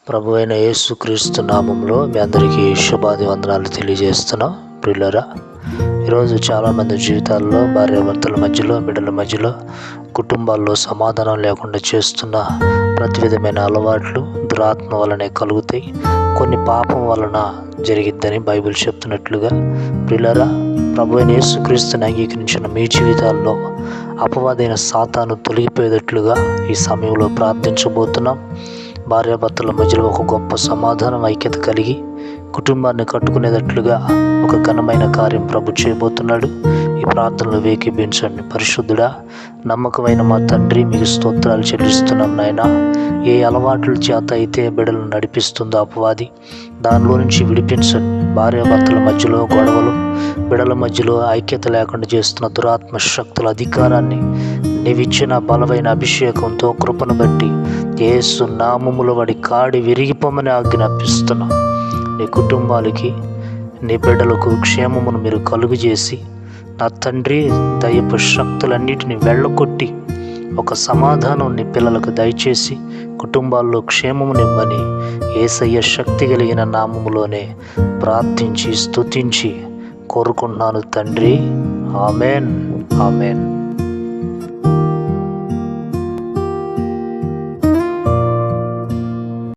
ప్రభు అయిన యేసుక్రీస్తు నామంలో మీ అందరికీ శుభాది వందనాలు తెలియజేస్తున్నాం. ప్రియులారా, ఈరోజు చాలామంది జీవితాల్లో భార్యాభర్తల మధ్యలో, బిడ్డల మధ్యలో, కుటుంబాల్లో సమాధానం లేకుండా చేస్తున్న ప్రతి విధమైన అలవాట్లు దురాత్మ వలనే కలుగుతాయి. కొన్ని పాపం వలన జరిగిద్దని బైబిల్ చెప్తున్నట్లుగా, ప్రియులారా, ప్రభు అయిన యేసుక్రీస్తుని అంగీకరించిన మీ జీవితాల్లో అపవాదైన సాతాను తొలగిపోయేటట్లుగా ఈ సమయంలో ప్రార్థించబోతున్నాం. భార్యాభర్తల మధ్యలో ఒక గొప్ప సమాధానం, ఐక్యత కలిగి కుటుంబాన్ని కట్టుకునేటట్లుగా ఒక ఘనమైన కార్యం ప్రభు చేయబోతున్నాడు. ఈ ప్రార్థనలో వేకిబించండి. పరిశుద్ధుడా, నమ్మకమైన మా తండ్రి, మీకు స్తోత్రాలు చెల్లిస్తున్నాం నాయన. ఏ అలవాట్ల చేత అయితే బిడ్డలను నడిపిస్తుందో అపవాది, దానిలో నుంచి విడిపించండి. భార్యాభర్తల మధ్యలో గొడవలు, బిడ్డల మధ్యలో ఐక్యత లేకుండా చేస్తున్న దురాత్మ శక్తుల అధికారాన్ని నీవిచ్చిన బలమైన అభిషేకంతో కృపను బట్టి యేసు నామములో వాడి కాడి విరిగిపోమని ఆజ్ఞాపిస్తున్నాం. నీ కుటుంబాలకి, నీ బిడ్డలకు క్షేమమును మీరు కలుగు చేసి, నా తండ్రి, దయ్యపు శక్తులన్నిటిని వెళ్ళకొట్టి ఒక సమాధానం నీ పిల్లలకు దయచేసి కుటుంబాల్లో క్షేమమునిమ్మని యేసయ్య శక్తి కలిగిన నామములోనే ప్రార్థించి స్తుతించి కోరుకుంటున్నాను తండ్రి. Amen, amen.